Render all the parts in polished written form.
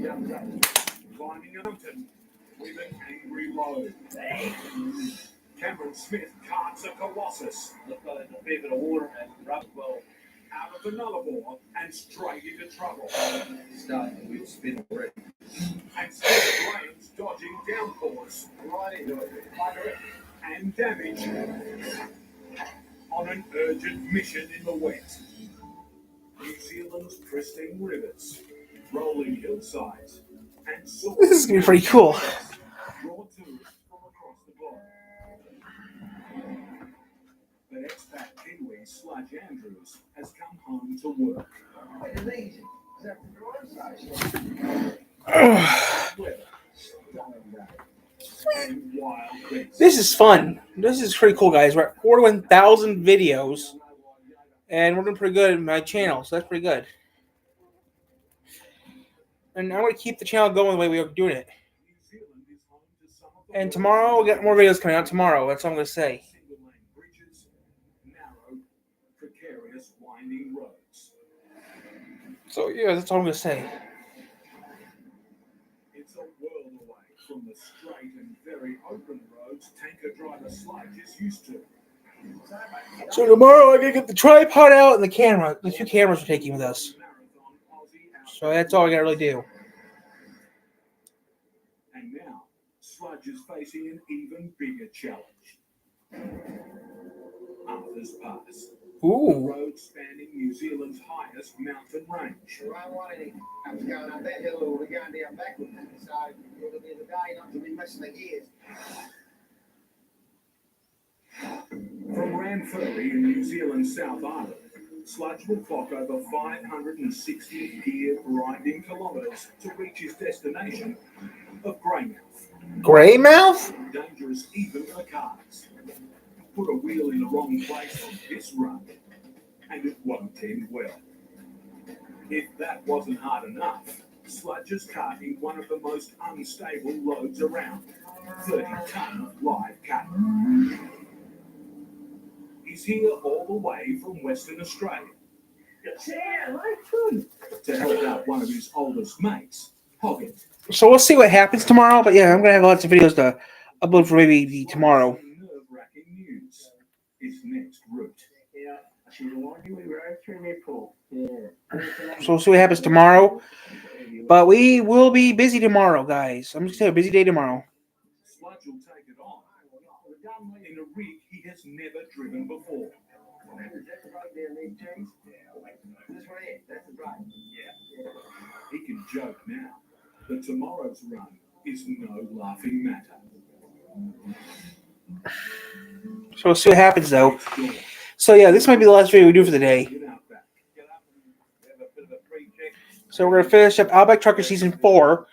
Climbing a mountain with an angry load. Cameron Smith carts a colossus. Look at a bit of water and rub well out of another bore and straight into trouble. Starting to wheel spin already. And Steve Graham's dodging downpours right into it. And damage on an urgent mission in the wet. New Zealand's pristine rivers, rolling hillsides, and This is gonna be pretty cool. Draw tourists from across the globe. But expat Kiwi Sludge Andrews has come home to work. This is fun. This is pretty cool, guys. We're at 41,000 videos, and we're doing pretty good in my channel, so that's pretty good. And I'm going to keep the channel going the way we are doing it. And tomorrow, we'll get more videos coming out tomorrow. That's all I'm going to say. So, yeah, that's all I'm going to say. It's a world away from the straight and very open roads tanker driver Sludge is used to. So tomorrow I'm going to get the tripod out and the camera. The two cameras we're taking with us. So that's all I got to really do. And now, Sludge is facing an even bigger challenge. Arthur's Pass. Ooh. Road spanning New Zealand's highest mountain range. I was going up that hill or we're going down backwards, so it'll be the day not to be missing the gears. From Ranfurly in New Zealand's South Island, Sludge will clock over 560 gear grinding kilometres to reach his destination of Greymouth. Greymouth? Dangerous even for cars. Put a wheel in the wrong place on this run, and it won't end well. If that wasn't hard enough, Sludge is carting one of the most unstable loads around, 30-ton of live cattle. He's here all the way from Western Australia to help out one of his oldest mates, Hoggett. So we'll see what happens tomorrow. But yeah, I'm going to have lots of videos to upload for maybe tomorrow. Nerve-wracking news. His next route. So we'll see what happens tomorrow. But we will be busy tomorrow, guys. I'm just going to have a busy day tomorrow. Sludge will take it on in a rig he has never driven before. He can joke now, but tomorrow's run is no laughing matter. So we'll see what happens, though. So yeah, this might be the last video we do for the day. So we're going to finish up Outback Trucker Season 4.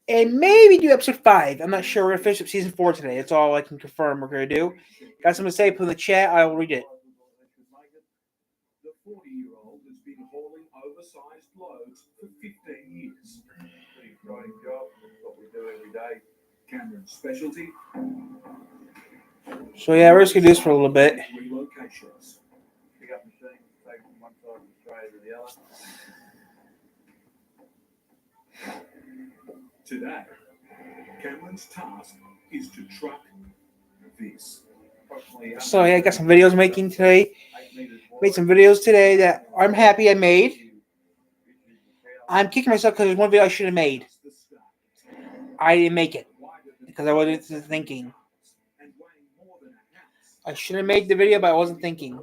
And maybe do Episode 5. I'm not sure. We're going to finish up Season 4 today. That's all I can confirm we're going to do. Got something to say, put in the chat. I will read it. The 40-year-old has been hauling oversized loads for 15 years. Pretty exciting job. What we do every day. Cameron's specialty. So yeah, we're just going to do this for a little bit. Relocations. Pick up machine, take from one side of Australia to the other. Today, Cameron's task is to truck this. So yeah, I got some videos making today. Made some videos today that I'm happy I made. I'm kicking myself because there's one video I should have made. I didn't make it because I wasn't thinking. I should have made the video, but I wasn't thinking.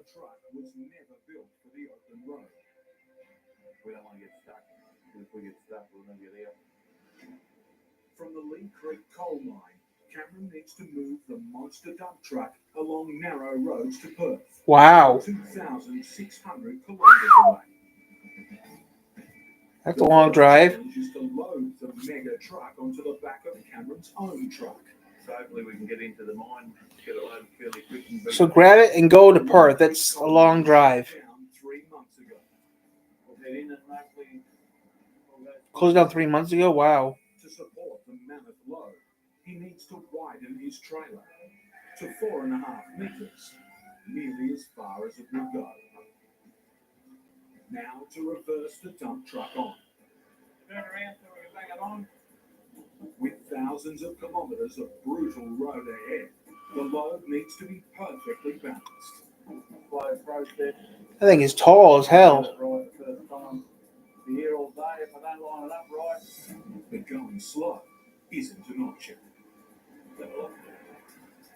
From the Lee Creek coal mine, Cameron needs to move the monster dump truck along narrow roads to Perth. Wow. 2,600 kilometres away. That's a long drive. The challenge is to load the mega truck onto the back of Cameron's own truck. So hopefully we can get into the mine, get it loaded fairly quick. So grab it and go to Perth. That's a long drive. 3 months ago. Closed down 3 months ago? Wow. To support the mammoth load, he needs to widen his trailer to 4.5 meters, nearly as far as it will go. Now to reverse the dump truck on. thousands of kilometres of brutal road ahead, the load needs to be perfectly balanced. Slow process. That thing is tall as hell. Get it right the first time. Be here all day if I don't line it up right. But going slow isn't an option.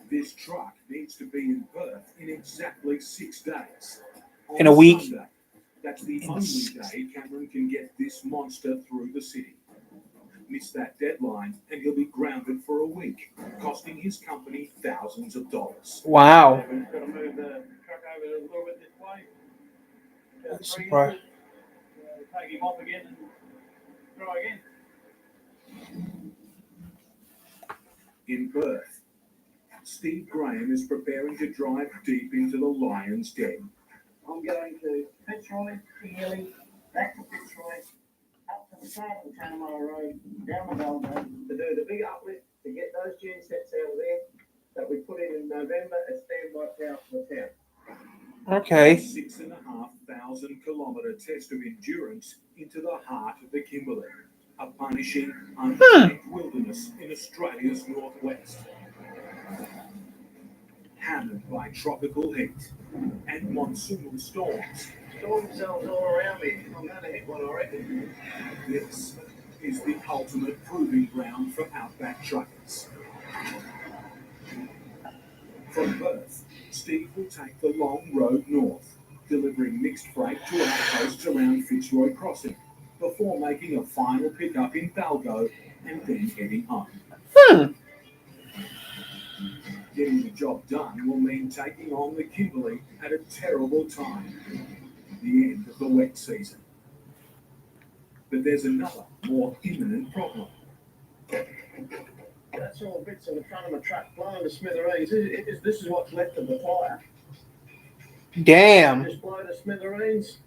This truck needs to be in Perth in exactly 6 days. On In a week. Sunday, that's the only day Cameron can get this monster through the city. Miss that deadline and he'll be grounded for a week, costing his company thousands of dollars. Wow. We've got to move the truck over a little bit this way. That's 3 surprising. inches. Take him off again and try again. In Perth, Steve Graham is preparing to drive deep into the lion's den. I'm going to Fitzroy, Healy, back to Fitzroy, up to the start of the Tanamara Road, down the Belmo, to do the big uplift, to get those gin sets out of there that we put in November as standby power for the town. Okay. 6,500 kilometre test of endurance into the heart of the Kimberley, a punishing, untamed wilderness in Australia's northwest. Hammered by tropical heat and monsoonal storms, Storm cells all around me. I'm going to hit one, I reckon. this is the ultimate proving ground for outback truckers. From Perth, Steve will take the long road north, delivering mixed freight to outposts around Fitzroy Crossing, before making a final pickup in Balgo and then heading home. Getting the job done will mean taking on the Kimberley at a terrible time, the end of the wet season. But there's another, more imminent problem. That's all bits of the front of the truck blowing to smithereens. This is what's left of the tyre. Damn. Just blow to smithereens.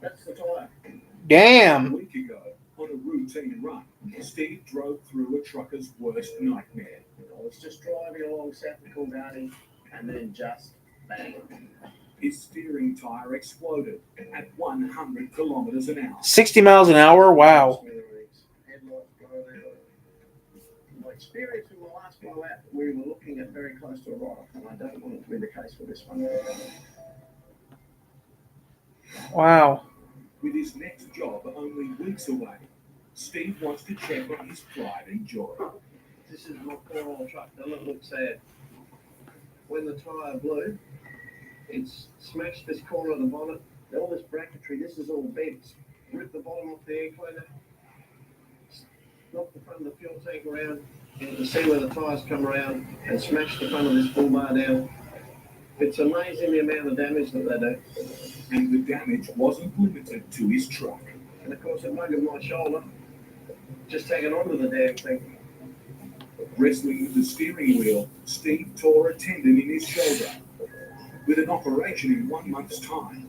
That's the tyre. A Damn. week ago, on a routine run, Steve drove through a trucker's worst nightmare. I was just driving along South Coolgardie and then just bang. His steering tyre exploded at 100 kilometres an hour. 60 miles an hour? Wow. Smithereens. Headlights blown out. My experience with my last blowout, we were looking at very close to a write-off, and I don't want it to be the case with this one. Wow. With his next job only weeks away, Steve wants to check on his pride and joy. This is my poor old truck. Doesn't it look sad? When the tyre blew, it's smashed this corner of the bonnet. All this bracketry, this is all bent. Ripped the bottom off the air cleaner. Knocked the front of the fuel tank around. You can see where the tyres come around and smashed the front of this full bar down. It's amazing the amount of damage that they do. And the damage wasn't limited to his truck. And of course, it mugged my shoulder. Just hanging onto the damn thing. Wrestling with the steering wheel, Steve tore a tendon in his shoulder. With an operation in 1 month's time,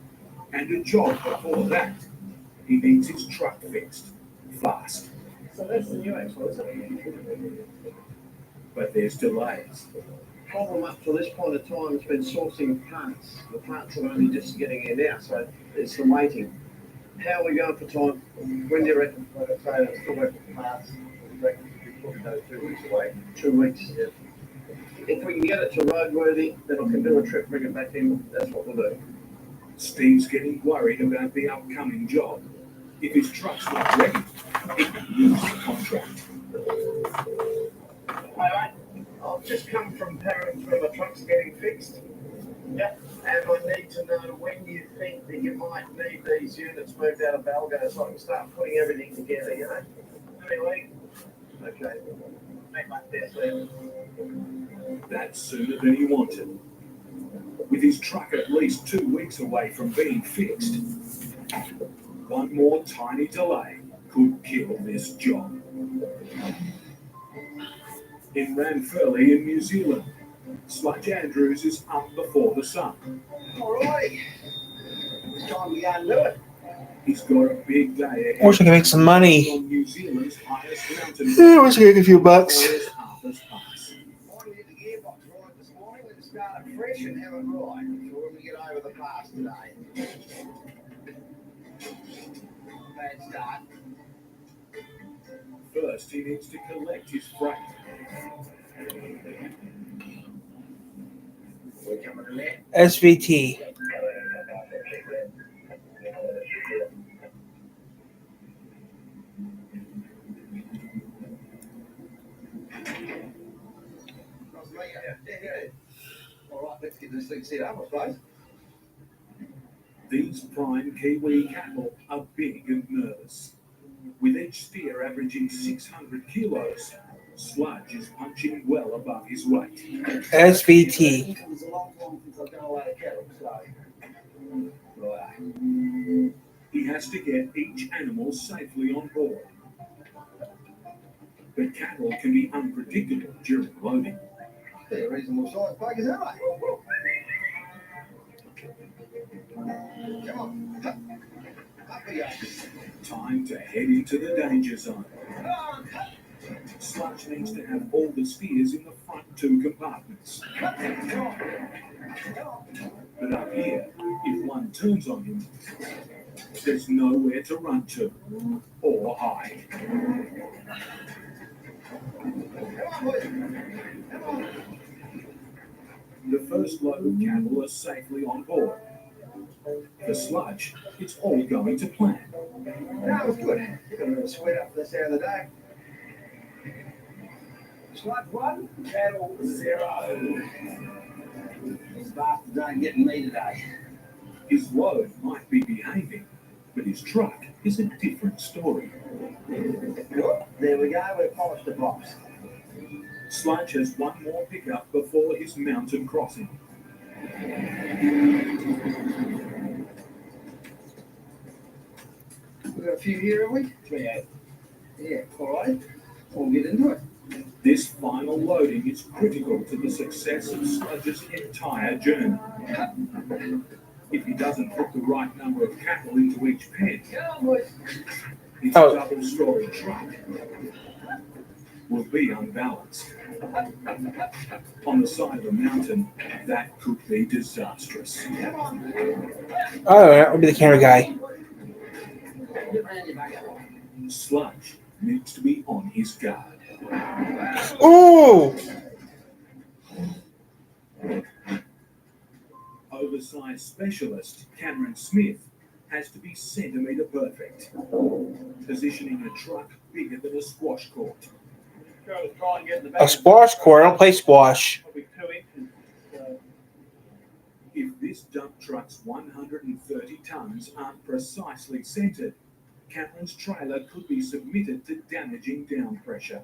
and a job before that, he needs his truck fixed fast. So that's the new axle, isn't it? But there's delays. Problem up to this point of time has been sourcing parts. The parts are only just getting here now, so it's the waiting. How are we going for time? When do you reckon? Like I say, it's still working for parts. We reckon we probably go 2 weeks away. 2 weeks. Yeah. If we can get it to roadworthy, then I can do a trip, bring it back in. That's what we'll do. Steve's getting worried about the upcoming job. If his truck's not ready, he can lose the contract. Hi, mate. I've just come from Parents where my truck's getting fixed. Yep. And I need to know when you think that you might need these units moved out of Balgo so I can start putting everything together, you know? Anyway. Okay. Make my best then. That's sooner than he wanted. With his truck at least 2 weeks away from being fixed, one more tiny delay could kill this job. In Ranfurly in New Zealand, Sludge Andrews is up before the sun. Alrighty. It's time to go and do it. He's got a big day ahead. I wish I could make some money. On New Zealand's highest mountain. Yeah, I wish I could get a few bucks. Forest Harper's Pass. Morning at the gearbox right this morning. Let's start it fresh and have it right. So when we get over the pass today. Bad start. first, he needs to collect his freight. SVT. All right, let's get this thing set up, I suppose. These prime Kiwi cattle are big and nervous. With each steer averaging 600 kilos, Sludge is punching well above his weight. SVT. It was a long time since I've done a lot of cattle, so. Right. He has to get each animal safely on board. But cattle can be unpredictable during loading. They're a reasonable size buggers, aren't they? Come on. Up we go. Time to head into the danger zone. Sludge needs to have all the steers in the front two compartments. But up here, if one turns on him, there's nowhere to run to or hide. The first load of cattle are safely on board. For Sludge, it's all going to plan. That was good. You're going to sweat up this hour of the day. Sludge 1, cattle 0. These bastards ain't getting me today. His load might be behaving, but his truck is a different story. There we go, we've polished the box. Sludge has one more pickup before his mountain crossing. We've got a few here, have we? Yeah, all right. We'll get into it. This final loading is critical to the success of Sludge's entire journey. If he doesn't put the right number of cattle into each pen, his double-story truck will be unbalanced. On the side of a mountain, that could be disastrous. Oh, that would be the camera guy. Sludge needs to be on his guard. Oh! Oversized specialist Cameron Smith has to be centimetre perfect, positioning a truck bigger than a squash court. A squash court? I don't play squash. If this dump truck's 130 tonnes aren't precisely centred, Cameron's trailer could be submitted to damaging down pressure.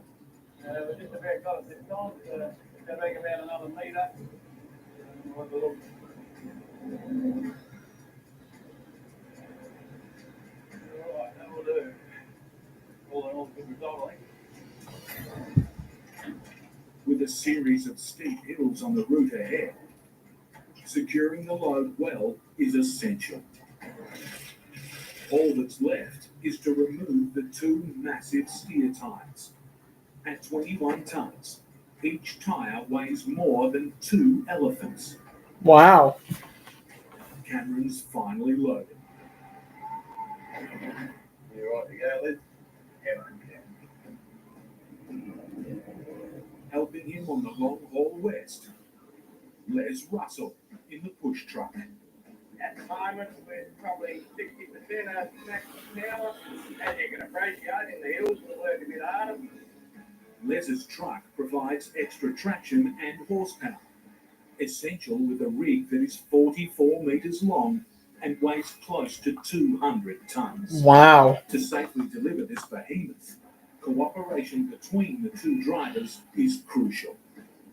We're just about got it this time. Going to make about another metre. Have a look. Alright, that will do. All in all, good result, I think. With a series of steep hills on the route ahead, securing the load well is essential. All that's left is to remove the two massive steer tyres. At 21 tonnes, each tyre weighs more than 2 elephants. Wow. Cameron's finally loaded. You right to go, Liz? Helping him on the long haul west, Les Russell in the push truck. At the moment, we're probably 60% of maximum power. As you can appreciate, in the hills, we'll work a bit harder. Les's truck provides extra traction and horsepower, essential with a rig that is 44 metres long and weighs close to 200 tonnes. Wow. To safely deliver this behemoth, cooperation between the two drivers is crucial.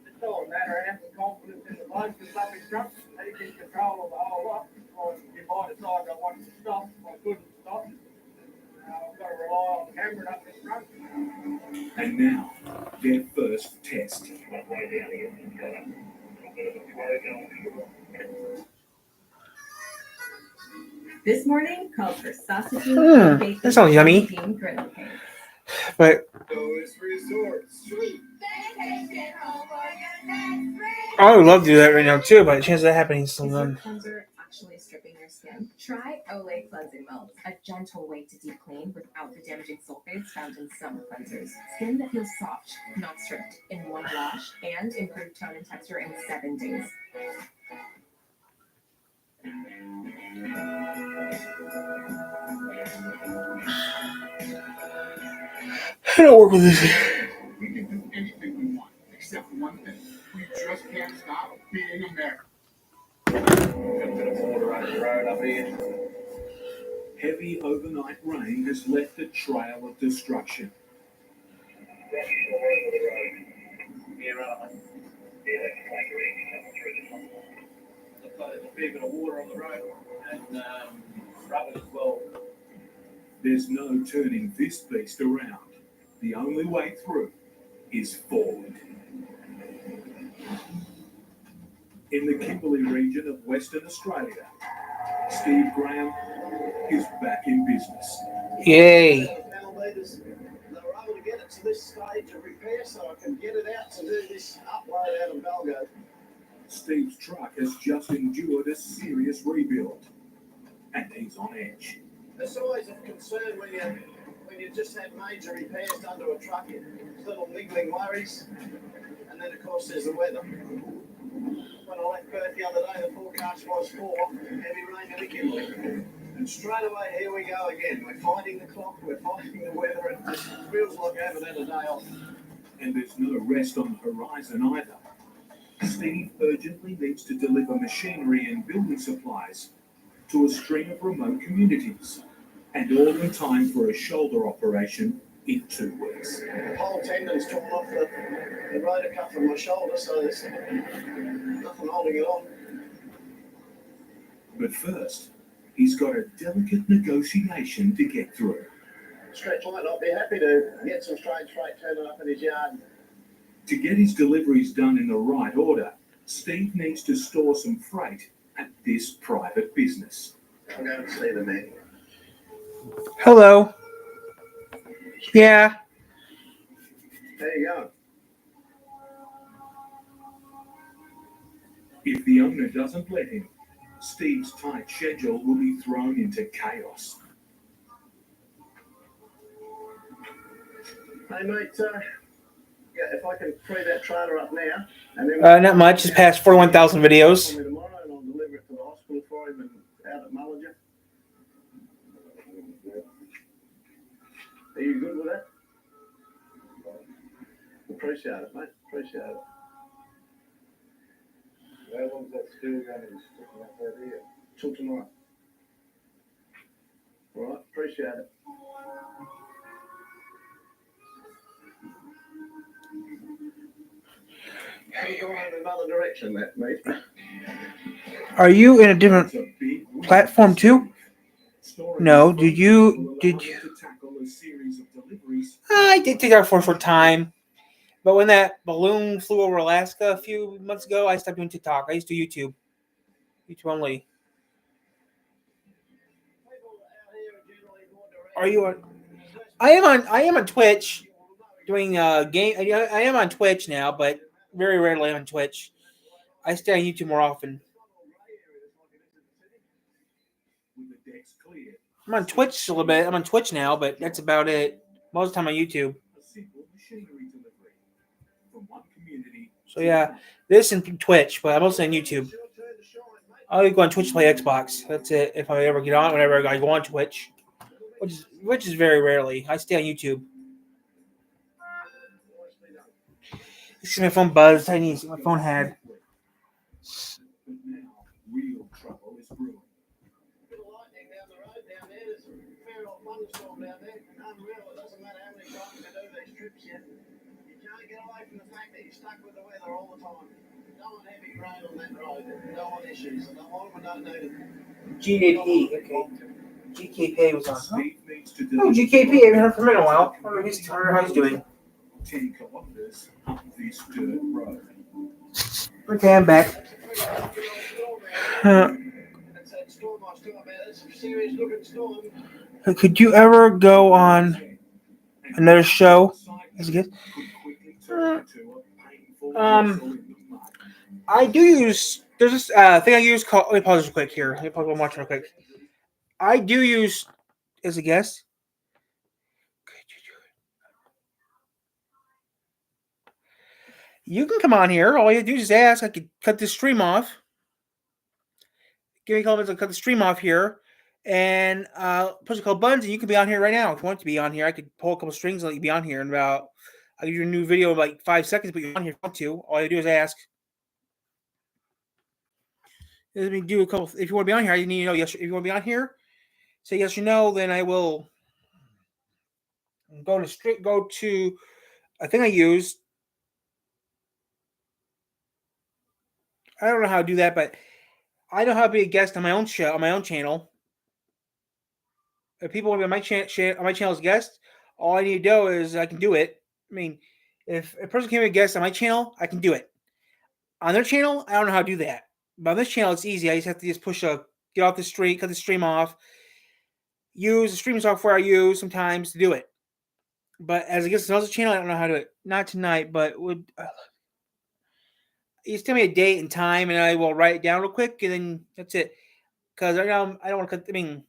It's all a matter of having confidence in the bloke who's up his truck. He's in control of the whole lot. Or you might decide I want to stop, I couldn't stop. I've got to rely on Cameron up his front. And now, their first test. This morning called for sausage that sounds yummy. griddle cake. But Lowest resort. Sweet vacation home for your next I would love to do that right now too, but the chance of that happening is slim. cleanser actually stripping your skin, try Olay Cleansing Milk, a gentle way to deep clean without the damaging sulfates found in some cleansers. Skin that feels soft, not stripped, in one wash, and improved tone and texture in 7 days. I don't work with this. We can do anything we want, except for one thing. We just can't stop being American. Got a bit of water on the road up here. Heavy overnight rain has left a trail of destruction. That's the way of the road. Yeah, right. Yeah, that's like rain coming through the front. Looks like there's a fair bit of water on the road and rubber as well. There's no turning this beast around. The only way through is forward. In the Kimberley region of Western Australia, Steve Graham is back in business. Yay. Millimeters. They were able to get it to this stage of repair so I can get it out to do this upload out of Balgo. Steve's truck has just endured a serious rebuild, and he's on edge. It's always a concern when you just had major repairs done to a truck, little niggling worries, and then of course there's the weather. When I left Perth the other day, the forecast was for heavy rain in the Kimberley. And straight away, here we go again. We're fighting the clock, we're fighting the weather, it just feels like I haven't had a day off. And there's no rest on the horizon either. Steve urgently needs to deliver machinery and building supplies to a string of remote communities, and all in time for a shoulder operation in 2 weeks. The whole tendon's torn off the rotor cuff from my shoulder, so there's nothing holding it on. But first, he's got a delicate negotiation to get through. Stretch might not be happy to get some strange freight turning up in his yard. To get his deliveries done in the right order, Steve needs to store some freight at this private business. I'm going to see the man. Hello. Yeah. There you go. If the owner doesn't let him, Steve's tight schedule will be thrown into chaos. Hey mate, yeah, if I can free that trailer up now, and then Not much. Just past 41,000 videos. tomorrow, and I'll deliver it to the hospital for him and out at Mullinger. Are you good with that? Appreciate it, mate. Appreciate it. How long's that still going to be sticking up out here? Till tomorrow. All right, appreciate it. You're going in another direction, that mate. Are you in a different It's a big week platform for too? Steve. No. Did you? Will allow Did him you? to tackle a series of deliveries. I did take that for time, but when that balloon flew over Alaska a few months ago, I stopped doing TikTok. I used to do YouTube. YouTube only. Are you on? I am on Twitch doing game. I am on Twitch now, but very rarely on Twitch. I stay on YouTube more often. With the decks cleared, I'm on Twitch a little bit. I'm on Twitch now, but that's about it. Most of the time on YouTube. a simple machinery delivery from one community. So yeah, this and Twitch, but I'm mostly on YouTube. I'll go on Twitch to play Xbox. That's it. If I ever get on, whenever I go on Twitch, which is very rarely. I stay on YouTube. See my phone buzzed. I need to see what my phone had. But now, real trouble is brewing. Bit of lightning down the road down there. There's a fair old thunderstorm down there. Unreal. It doesn't matter how many times you do these trips yet. You can't get away from the fact that you're stuck with the weather all the time. Don't want heavy rain on that road. Don't want issues. And don't want we don't need it. GKP. Okay. GKP was on. Steve needs to Oh, deliver GKP. I haven't heard from him in a while. I wonder how he's doing. 10 kilometers up this dirt road. Okay, I'm back. That's that storm I was talking about. It's a serious looking storm. Could you ever go on another show as a guest? Could quickly turn into a painful wrestle in the mud. I do use There's this thing I use called. Let me pause real quick here. Let me pause one watch real quick. I do use as a guest. You can come on here. All you have to do is ask. I could cut this stream off. Give me a comment to cut the stream off here. And push a couple buttons, and you can be on here right now. If you want to be on here, I could pull a couple strings and let you be on here in about. I'll give you a new video in like 5 seconds, but you're on here if you want to. All you do is ask. Let me do a couple. If you want to be on here, you need to know yes. If you want to be on here, say yes or no. Then I will go to a thing I use. I don't know how to do that, but I know how to be a guest on my own show, on my own channel. If people want to be on my channel as a guest, all I need to do is I can do it. I mean, if a person can be a guest on my channel, I can do it. On their channel, I don't know how to do that. But on this channel, it's easy. I just have to get off the stream, cut the stream off, use the streaming software I use sometimes to do it. But as a guest on another channel, I don't know how to do it. Not tonight, but would you just tell me a date and time, and I will write it down real quick, and then that's it. Because right now, I don't want to cut. I mean,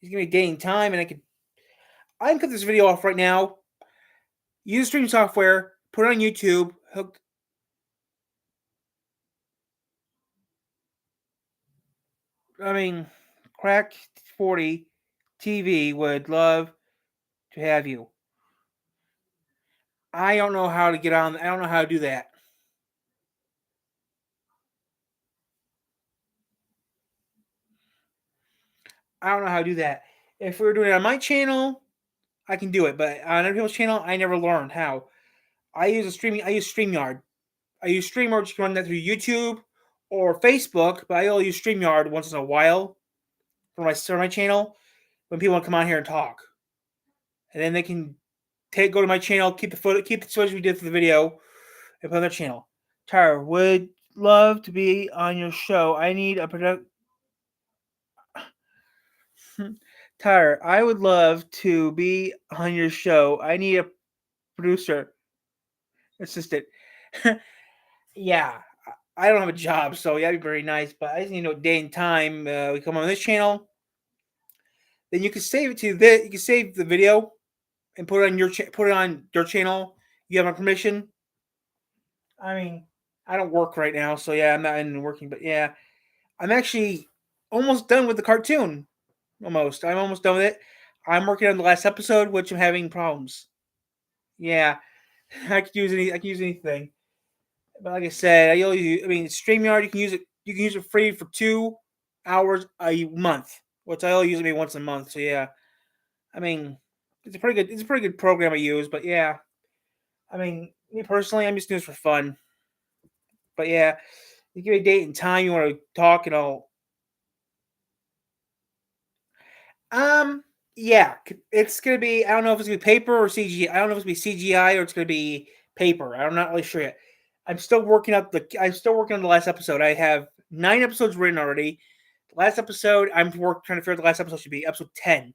just give me a date and time, and I can cut this video off right now. Use streaming software, put it on YouTube, hook. I mean, Crack 40 TV would love to have you. I don't know how to get on. I don't know how to do that. I don't know how to do that. If we were doing it on my channel, I can do it. But on other people's channel, I never learned how. I use StreamYard. I use StreamYard. You can run that through YouTube or Facebook, but I only use StreamYard once in a while for my channel when people want to come on here and talk. And then they can go to my channel, keep the footage we did for the video, and put on their channel. Tyler, would love to be on your show. I need a product. Tyler, I would love to be on your show. I need a producer assistant. Yeah, I don't have a job, so yeah, that'd be very nice. But I just need to know day and time. We come on this channel. Then you can save it to this. You can save the video and put it on your channel. You have my permission. I mean, I don't work right now, so yeah, I'm not in working. But yeah, I'm actually almost done with the cartoon. I'm almost done with it. I'm working on the last episode, which I'm having problems. Yeah, I could use anything. But like I said, StreamYard, you can use it. You can use it free for 2 hours a month, which I only use it once a month. So yeah, I mean, it's a pretty good program I use. But yeah, I mean, me personally, I'm just doing this for fun. But yeah, you give me a date and time you want to talk, and I'll. Yeah, it's gonna be. I don't know if it's gonna be paper or CGI. I don't know if it's gonna be CGI or it's gonna be paper. I'm not really sure yet. I'm still working on the last episode. I have 9 episodes written already. The last episode, trying to figure out the last episode should be episode 10.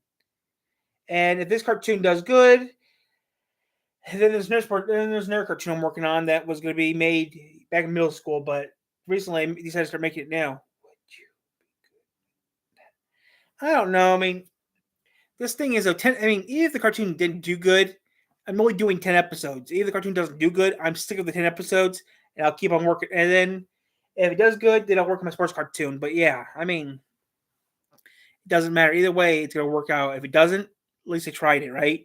And if this cartoon does good, then there's another cartoon I'm working on that was going to be made back in middle school, but recently I decided to start making it now. I don't know. I mean, this thing is even if the cartoon didn't do good, I'm only doing 10 episodes. Even if the cartoon doesn't do good, I'm sticking with the 10 episodes, and I'll keep on working. And then if it does good, then I'll work on my sports cartoon. But yeah, I mean, it doesn't matter. Either way, it's going to work out. If it doesn't, at least I tried it, right?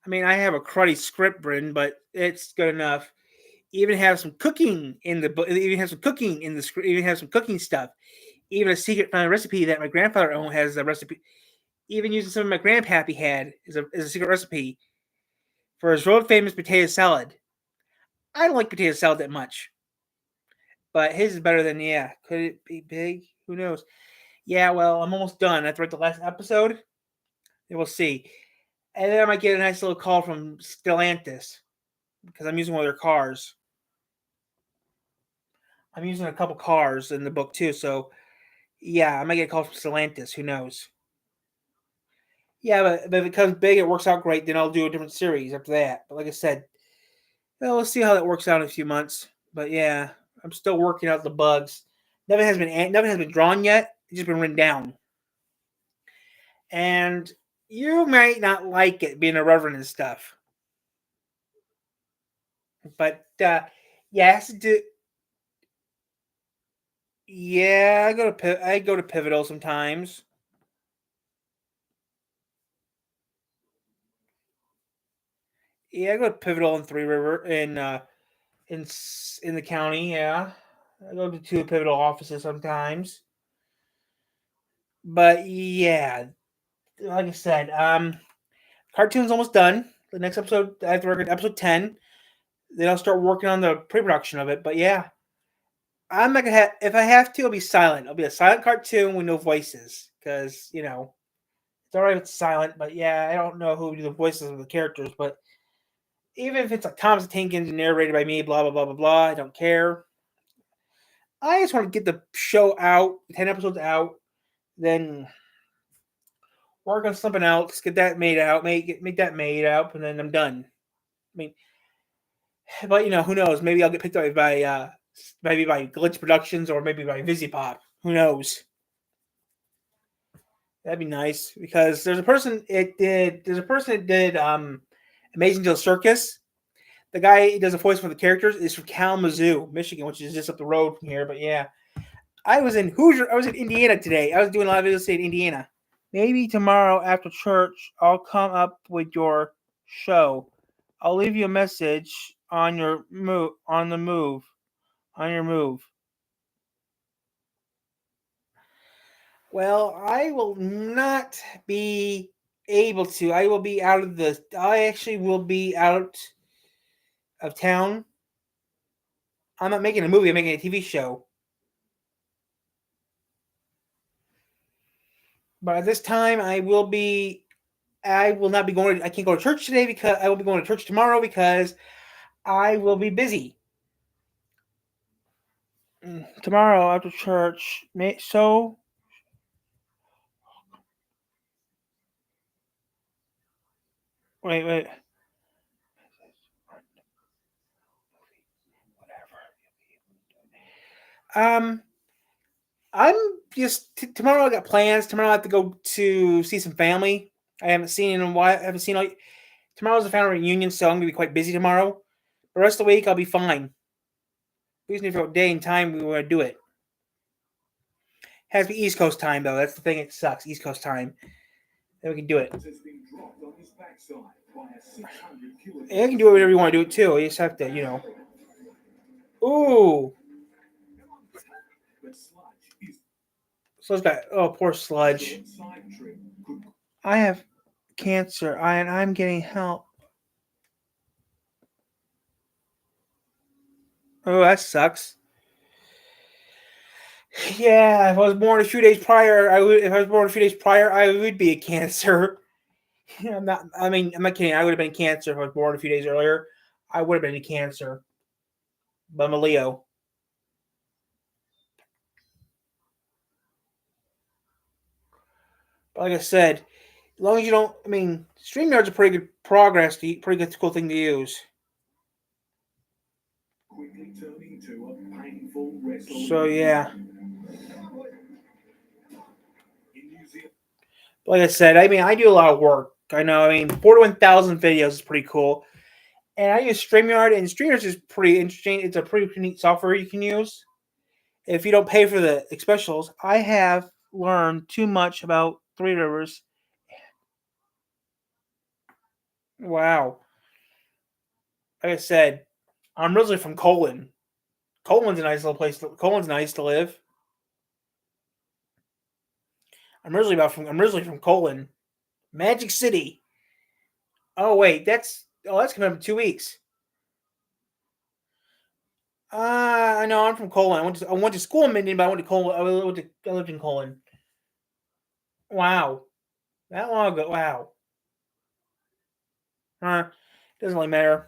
I mean, I have a cruddy script written, but it's good enough. Even have some cooking in the book. Even have some cooking in the script. Even have some cooking stuff. Even a secret recipe that my grandfather owned has a recipe. Even using some of my grandpappy had is a secret recipe for his world famous potato salad. I don't like potato salad that much, but his is better than yeah. Could it be big? Who knows? Yeah, well, I'm almost done. I have to write the last episode, and we'll see. And then I might get a nice little call from Stellantis because I'm using one of their cars. I'm using a couple cars in the book too, so yeah, I might get a call from Stellantis. Who knows? Yeah, but if it becomes big, it works out great. Then I'll do a different series after that. But like I said, Well, we'll see how that works out in a few months. But yeah, I'm still working out the bugs. Nothing has been drawn yet. It's just been written down. And you might not like it being a reverend and stuff. But yes, yeah, I go to Pivotal sometimes. Yeah, I go to Pivotal in Three River in the county. Yeah, I go to two Pivotal offices sometimes. But yeah, like I said, cartoon's almost done. The next episode, I have to work on episode 10. Then I'll start working on the pre-production of it. But yeah, I'm not gonna have. If I have to, I'll be silent. I'll be a silent cartoon with no voices, because it's alright if it's silent. But yeah, I don't know who do the voices of the characters. But even if it's like Thomas the Tank Engine narrated by me, blah blah blah blah blah, I don't care. I just want to get the show out, 10 episodes out, then work on something else, get that made out, make that made out, and then I'm done. I mean, but who knows? Maybe I'll get picked up by maybe by Glitch Productions or maybe by Visipop. Who knows? That'd be nice because there's a person that did Amazing Joe Circus. The guy who does a voice for the characters is from Kalamazoo, Michigan, which is just up the road from here. But yeah, I was in Hoosier. I was in Indiana today. I was doing a lot of videos in Indiana. Maybe tomorrow after church, I'll come up with your show. I'll leave you a message on your move. On your move. Well, I will not be able to. I will be out of the. I actually will be out of town. I'm not making a movie. I'm making a TV show. But at this time, I will be. I will not be going. I can't go to church today because I will be going to church tomorrow because I will be busy. Tomorrow after church. So wait. Um, I'm just tomorrow. I got plans. Tomorrow I have to go to see some family. I haven't seen in a while. I haven't seen like tomorrow's a family reunion, so I'm gonna be quite busy tomorrow. The rest of the week I'll be fine. We just need to figure out day and time we want to do it. Has to be East Coast time though. That's the thing. It sucks. East Coast time. Then we can do it. And you can do it whatever you want to do it too. You just have to, Ooh. Sludge got. Oh, poor Sludge. I have cancer, and I'm getting help. Oh, that sucks. Yeah, if I was born a few days prior, I would. If I was born a few days prior, I would be a cancer. I'm not. I mean, I'm not kidding. I would have been cancer if I was born a few days earlier. I would have been a cancer. But I'm a Leo. But like I said, as long as you don't. I mean, StreamYard's a pretty good pretty good cool thing to use. So yeah. Like I said, I mean, I do a lot of work. I know. I mean, 41,000 videos is pretty cool. And I use StreamYard, and StreamYard is pretty interesting. It's a pretty neat software you can use. If you don't pay for the specials, I have learned too much about Three Rivers. Wow. Like I said, I'm originally from Colon. Colon's a nice little place. Colon's nice to live. I'm originally from Colon, Magic City. Oh wait, that's coming up in 2 weeks. I know I'm from Colon. I went to school in Minden, but I went to Colon. I lived in Colon. Wow, that long ago. Wow. Doesn't really matter.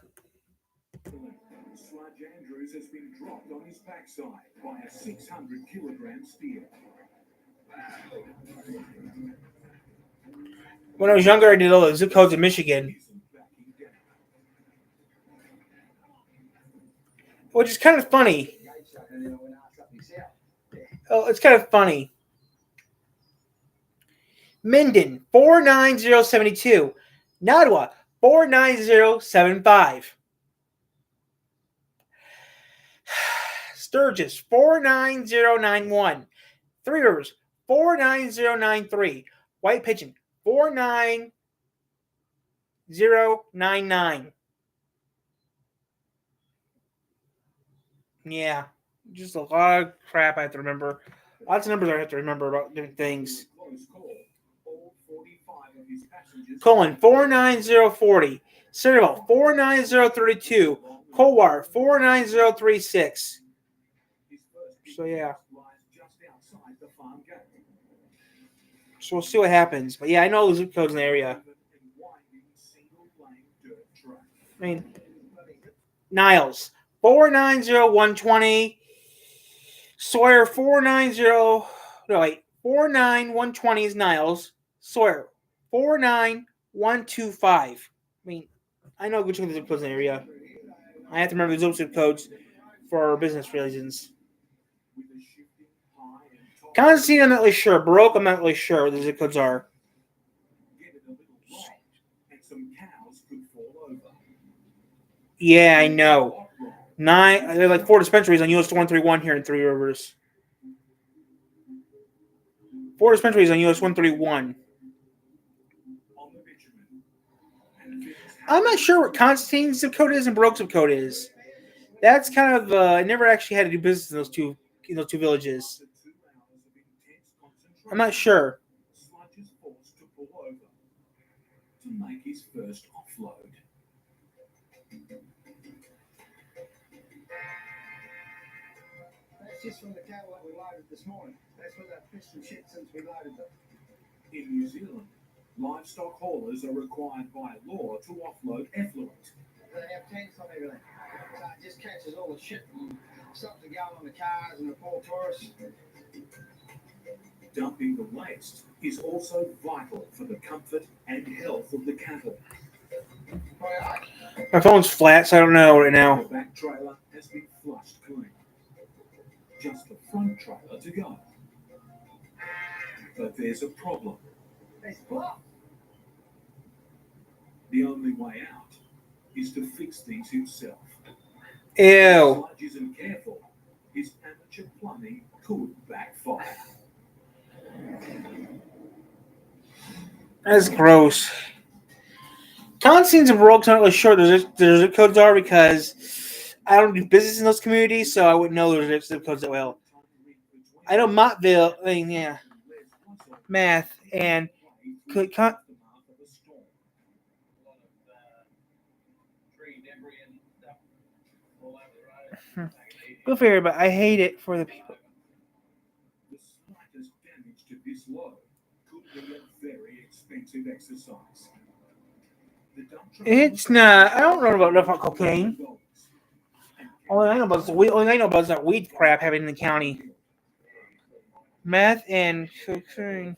Sludge Andrews has been dropped on his backside by a 600-kilogram steer. When I was younger, I did all the zip codes in Michigan. which is kind of funny. Oh, it's kind of funny. Minden 49072. Nottawa 49075. Sturgis 49091. Three Rivers 49093. White Pigeon 49099. Yeah, just a lot of crap I have to remember. Lots of numbers I have to remember about different things. Colon 49040. Centerville 49032. Coldwater 49036. So yeah. So we'll see what happens. But yeah, I know the zip codes in the area. I mean, Niles 490-120. Sawyer 49120 is Niles. Sawyer 49125. I mean, I know which one of the zip codes in the area. I have to remember the zip codes for business reasons. Constantine, I'm not really sure. Baroque, I'm not really sure what the zip codes are. Yeah, I know. There are like 4 dispensaries on US 131 here in Three Rivers. 4 dispensaries on US 131. I'm not sure what Constantine's zip code is and Baroque's zip code is. That's kind of I never actually had to do business in those two villages. I'm not sure. To make his first offload. That's just from the cattle that we loaded this morning. That's where they've fished and shit since we loaded them. In New Zealand, livestock haulers are required by law to offload effluent. They have tanks on everything. So it just catches all the shit and stuff that go on the cars and the poor tourists. Dumping the waste is also vital for the comfort and health of the cattle. My phone's flat, so I don't know right now. The back trailer has been flushed clean. Just the front trailer to go. But there's a problem. It's blocked. The only way out is to fix things himself. Ew. If Sludge isn't careful, his amateur plumbing could backfire. That's gross. Constantine's and Baroque's not really sure their zip codes are because I don't do business in those communities, so I wouldn't know their zip codes that well. I know Montville, Math, and go figure, but I hate it for the people. The slightest damage to this load could be a very expensive exercise. It's not. I don't know about enough about cocaine. All I know about is that weed crap happening in the county. Meth and cocaine.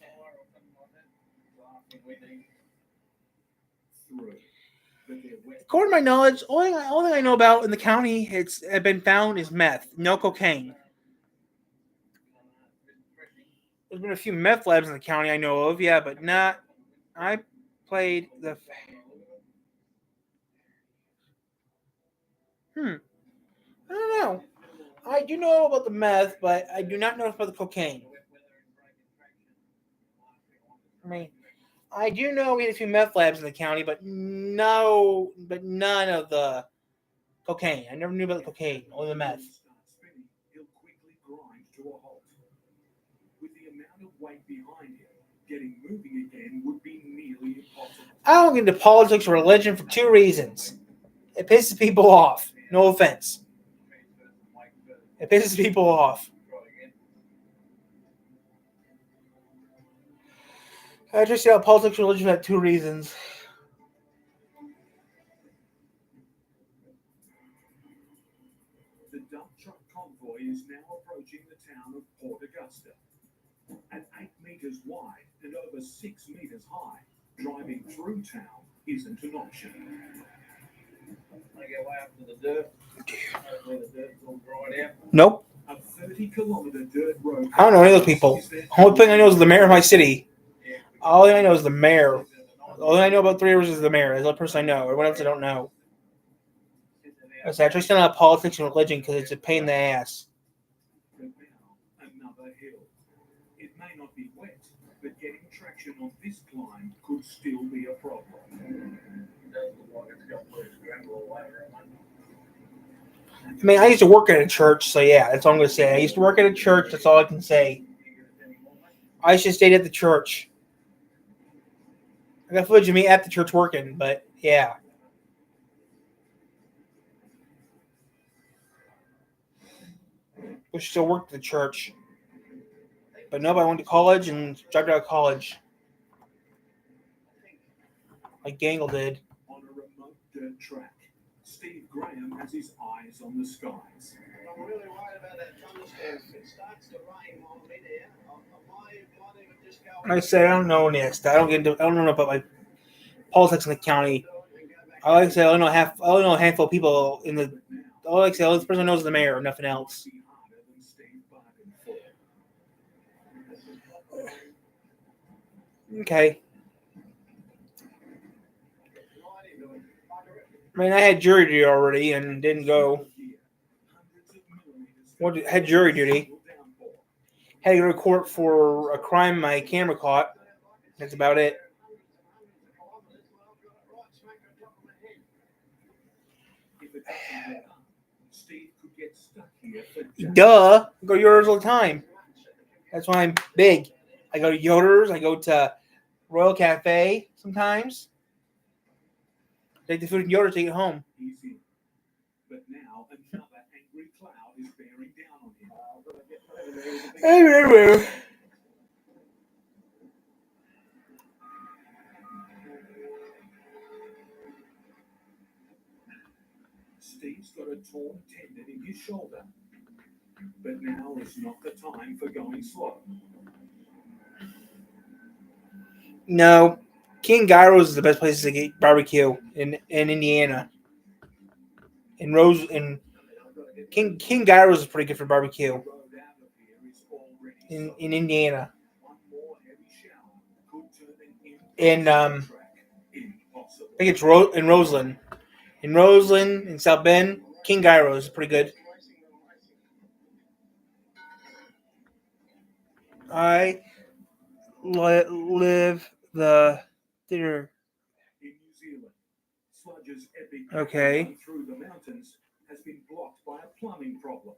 According to my knowledge, only thing I know about in the county it's been found is meth, no cocaine. There's been a few meth labs in the county I know of, yeah, but not. I played the. I don't know. I do know about the meth, but I do not know about the cocaine. I mean, I do know we had a few meth labs in the county, but none of the cocaine. I never knew about the cocaine, only the meth. He'll quickly grind to a halt. With the amount of weight behind him, getting moving again would be nearly impossible. I don't get into politics or religion for 2 reasons. It pisses people off. No offense. It pisses people off. I just say politics and religion have 2 reasons. The dump truck convoy is now approaching the town of Port Augusta. At 8 meters wide and over 6 meters high, driving through town isn't an option. I get way up to the dirt. Hopefully the dirt's all dried out. Nope. A 30-kilometer dirt road. I don't know any of those people. The only thing I know is the mayor of my city. All I know is the mayor. All I know about 3 Rivers is the mayor. That's the only person I know. Everyone else I don't know. It's actually still not politics and religion because it's a pain in the ass. But now, another hill. It may not be wet, but getting traction on this climb could still be a problem. Doesn't look like it's got much gravel all over it. I mean, I used to work at a church, so yeah, that's all I'm going to say. I used to work at a church. That's all I can say. I should have stayed at the church. I got footage of me at the church working, but yeah. Wish I still worked at the church. But no, I went to college and dropped out of college. Like Gangle did. On a remote dirt track, Steve Graham has his eyes on the skies. I'm really worried about that thunderstorm. If it starts to rain while I'm in here, I might even just go. Like I said, I don't know next. I don't know about my politics in the county. Like I said, I only know a handful of people in the. Like I said, the only person I know is the mayor, nothing else. Okay. I mean, I had jury duty already and didn't go. Had jury duty. Had to go to court for a crime my camera caught. That's about it. Duh. I go to Yoder's all the time. That's why I'm big. I go to Yoder's. I go to Royal Cafe sometimes. Take the food in Yoder's, take it home. But now another angry cloud is bearing down on him. Anyway. Steve's got a torn tendon in his shoulder. But now is not the time for going slow. No. King Gyro's is the best place to get barbecue in Indiana. King Gyro's is pretty good for barbecue in Indiana. In I think it's in Roseland. In Roseland, in South Bend, King Gyro's is pretty good. I live the theater. In New Zealand, Sludge's epic Okay. run through the mountains has been blocked by a plumbing problem.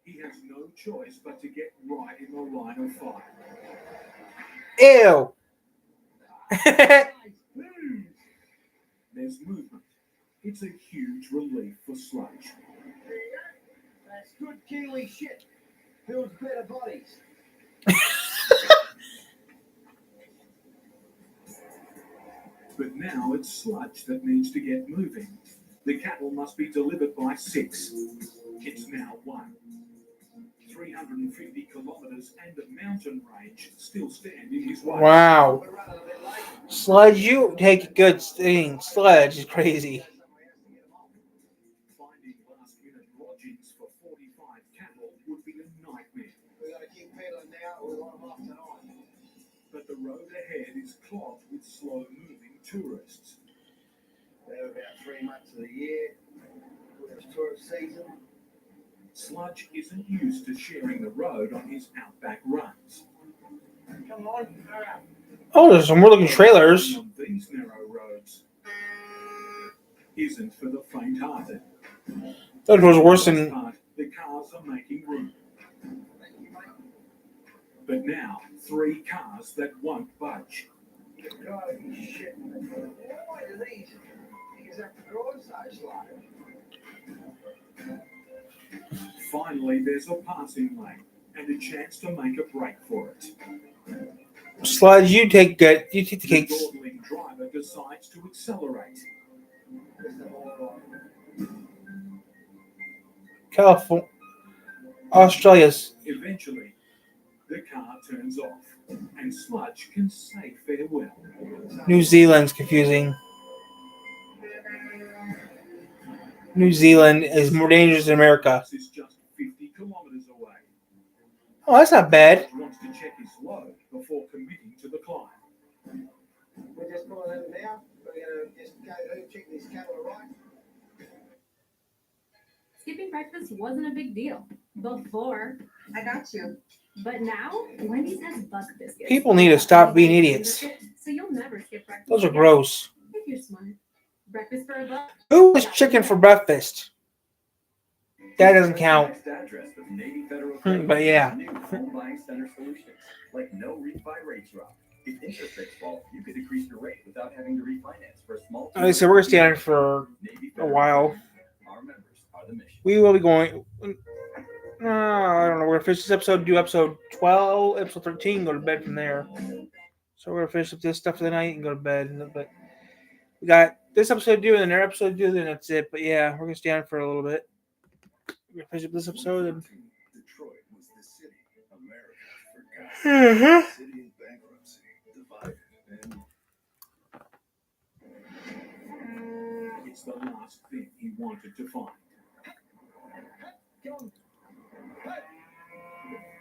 He has no choice but to get right in the line of fire. Ew. There's movement. It's a huge relief for Sludge. That's good Kiwi shit. Builds better bodies. But now it's Sludge that needs to get moving. The cattle must be delivered by 6. It's now 1. 350 kilometers and a mountain range still stand in his way. Wow. Sludge, you take a good thing. Sludge is crazy. Finding last-minute lodgings for 45 cattle would be a nightmare. We've got to keep pedaling now. We want them off tonight. But the road ahead is clogged with slow-moving tourists. They're about 3 months of the year. It's tourist season. Sludge isn't used to sharing the road on his outback runs. Come on. Oh, there's some weird-looking trailers. On these narrow roads isn't for the faint-hearted. That was worse than. The cars are making room. But now, 3 cars that won't budge. God, shit. Why do these have to drive so slow? Finally, there's a passing lane and a chance to make a break for it. Sludge, you take the The cakes. dawdling driver decides to accelerate. California, Australia's. Eventually, the car turns off and Sludge can say farewell. New Zealand's confusing. New Zealand is more dangerous than America. Is just 50 kilometers away. Oh, that's not bad. Wants to check his load before committing to the climb. We're just pulling in now. We're going to just go check this cattle right. Skipping breakfast wasn't a big deal before, I got you. but now Wendy's has buck biscuits. People need to stop being idiots. So you'll never skip breakfast. Those are again. gross. If you're smart. Breakfast for a buck. Who was chicken for breakfast? That doesn't count. But yeah. Home buying center solutions, like no refi rate drop. If interest rates fall, you could decrease your rate without having to refinance for a small. All right, so we're gonna stay on it for a while. Our members are the mission. We will be going. I don't know. We're gonna finish this episode. Do episode 12, episode 13. Go to bed from there. So we're gonna finish up this stuff for the night and go to bed. But we got this episode to do and another episode to do, then that's it. But yeah, we're gonna stay on for a little bit. We're gonna finish up this episode and. Detroit was the city America forgot. City in bankruptcy, divided, and it's the last thing he wanted to find.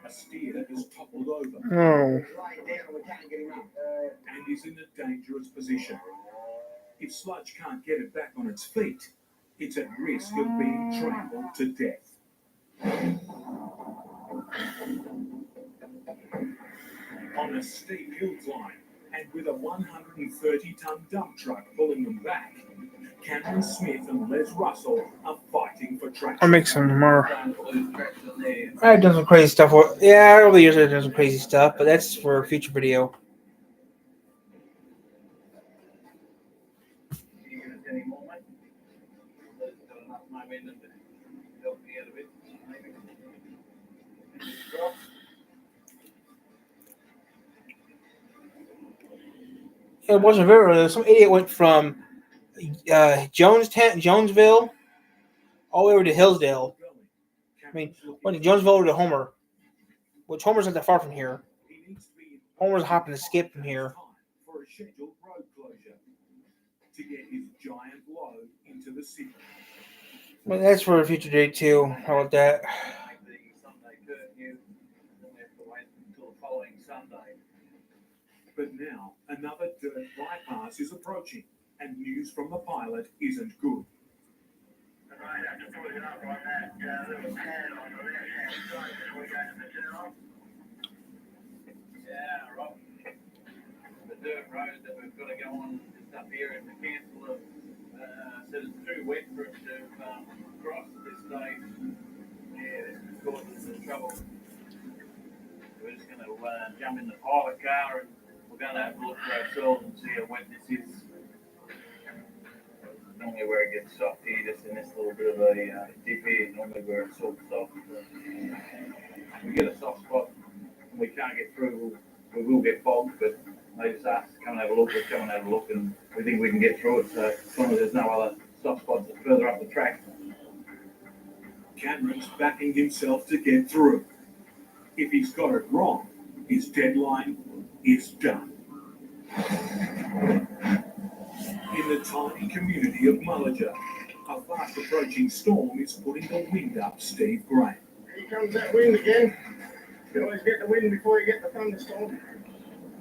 A steer has toppled over Oh. Lying down, we can't get him up. and is in a dangerous position. If Sludge can't get it back on its feet, it's at risk of being trampled to death. On a steep hill climb, and with a 130-ton dump truck pulling them back, Cameron Smith and Les Russell are fighting for I'll traction. make some more. I've done some crazy stuff. Yeah, over the years I've done some crazy stuff, but that's for a future video. You give us any more, mate? There's got enough momentum to help me out a bit, maybe. It wasn't very early. Some idiot went from Jonesville all the way over to Hillsdale. I mean, went to Jonesville over to Homer, which Homer's not that far from here. Homer's hopping to skip from here. For a scheduled road closure to get his giant load into the city. But that's for a future date too. How about that? Make the Sunday curfew, and then we have to wait until the following Sunday. But now another dirt bypass is approaching, and news from the pilot isn't good. Right after pulling it up on that little pad on the left-hand side before we go to the turn off. Yeah, Rob. The dirt road that we've got to go on just up here and the council have said it's too wet for us to cross at this stage. Yeah, this is causing some trouble. We're just going to jump in the pilot car and we're going to have a look for ourselves and see how wet this is. Normally where it gets soft here, just in this little bit of a dip here, normally where it's all soft. We get a soft spot and we can't get through, we will get bogged, but they just ask to come and have a look, we'll come and have a look, and we think we can get through it, so as long as there's no other soft spots further up the track. Cameron's backing himself to get through. If he's got it wrong, his deadline is done. In the tiny community of Mulliger, a fast approaching storm is putting the wind up Steve Graham. Here comes that wind again. You always get the wind before you get the thunderstorm.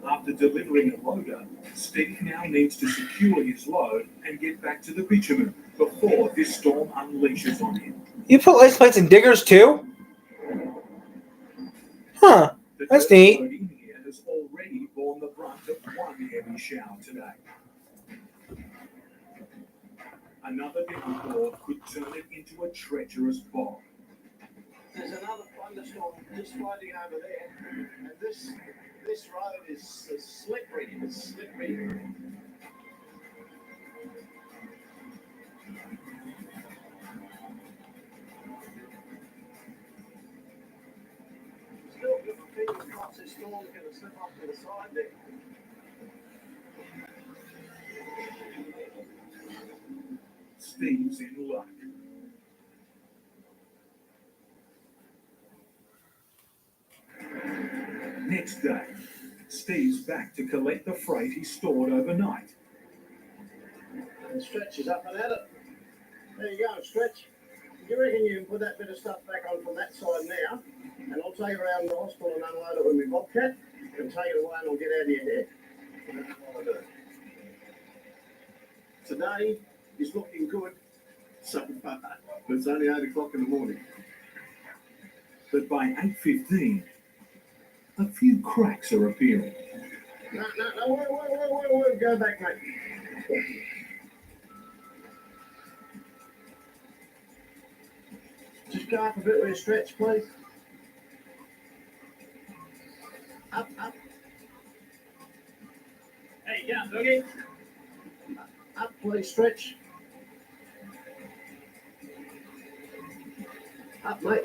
After delivering a loader, Steve now needs to secure his load and get back to the bitumen before this storm unleashes on him. You put license plates in diggers too? Huh. The That's dirt neat. road in here has already borne the brunt of one heavy shower today. Another downpour could turn it into a treacherous bog. There's another thunderstorm just floating over there, and this road is slippery. It's slippery. Still, fingers crossed this storm's going to slip off to the side there. Steve's in luck. Next day, Steve's back to collect the freight he stored overnight. And stretches up and at it. There you go, Stretch. Do you reckon you can put that bit of stuff back on from that side now? And I'll take it around the hospital and unload it with my bobcat and take it away and I'll get out of your hair. That's what I do. Today is looking good so far, but it's only 8 o'clock in the morning. But by 8:15, a few cracks are appearing. No, wait, go back, mate. Just go up a bit with your Stretch, please. Up. There you go, doggy. Up, please, Stretch. Up, mate.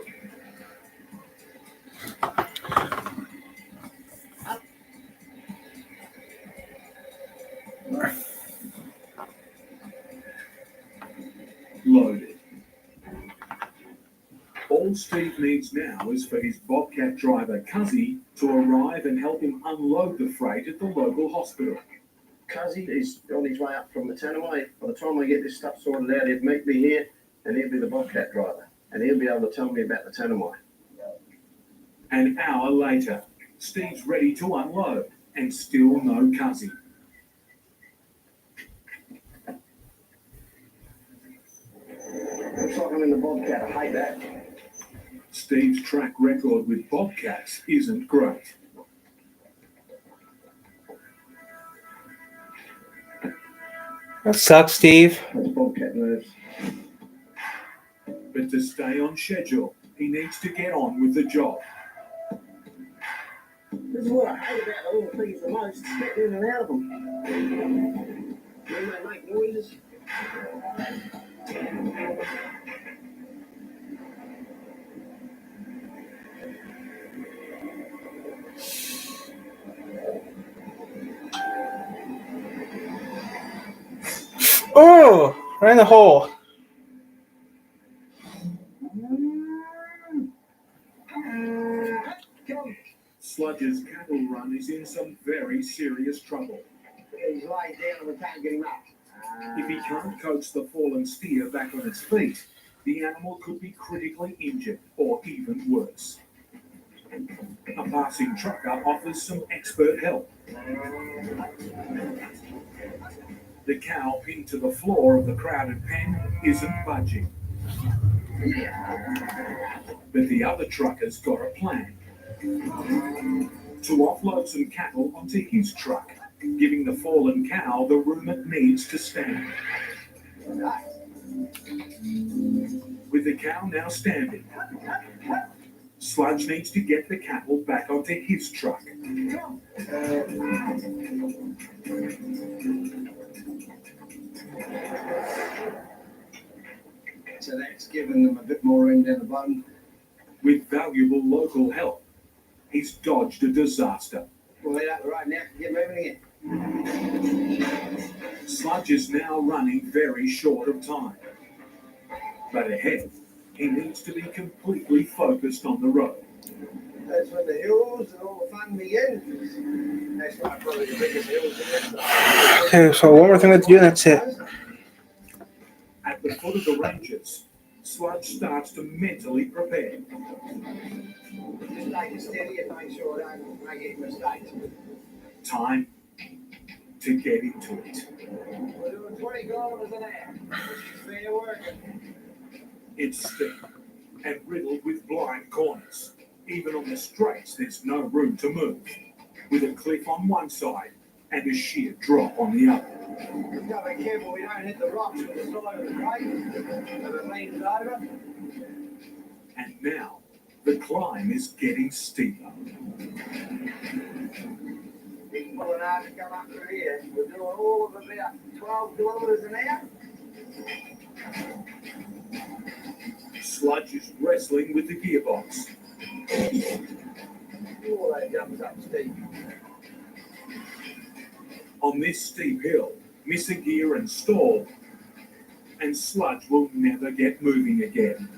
Up. Loaded. All Steve needs now is for his bobcat driver, Cuzzy, to arrive and help him unload the freight at the local hospital. Cuzzy is on his way up from the Tanaway. By the time I get this stuff sorted out, he'll meet me here and he'll be the bobcat driver. And he'll be able to tell me about the Tanaway. An hour later, Steve's ready to unload and still no Cuzzy. Looks like I'm in the bobcat. I hate that. Steve's track record with bobcats isn't great. That sucks, Steve. That's bobcat nerves. But to stay on schedule, he needs to get on with the job. This is what I hate about the little things the most. Getting in and out of them. When they make noises. Oh, right in the hole. Sludge's cattle run is in some very serious trouble. He's laid down and we can't get him up. If he can't coax the fallen steer back on its feet, the animal could be critically injured or even worse. A passing trucker offers some expert help. The cow pinned to the floor of the crowded pen isn't budging. But the other trucker's got a plan. To offload some cattle onto his truck, giving the fallen cow the room it needs to stand. With the cow now standing, Sludge needs to get the cattle back onto his truck. So that's given them a bit more end in the bun. With valuable local help, he's dodged a disaster. We'll let out the right now to get moving again. Sludge is now running very short of time. But ahead, he needs to be completely focused on the road. That's when the hills and all the fun begins. That's why probably the biggest hills in this. Okay, so one more thing we have to do, and that's it. At the foot of the ranges, Sludge starts to mentally prepare. Just take it steady and make sure I don't make any mistakes. Time to get into it. We're doing 20 kilometers an hour, which is fair working. It's steep and riddled with blind corners. Even on the straights, there's no room to move, with a cliff on one side and a sheer drop on the other. We've got to be careful we don't hit the rocks with the side of the crate and it leans over. And now, the climb is getting steeper. It's pulling hard to come up through here. We're doing all of about 12 kilometers an hour. Sludge is wrestling with the gearbox. Oh, that jumps up steep. On this steep hill, miss a gear and stall, and Sludge will never get moving again.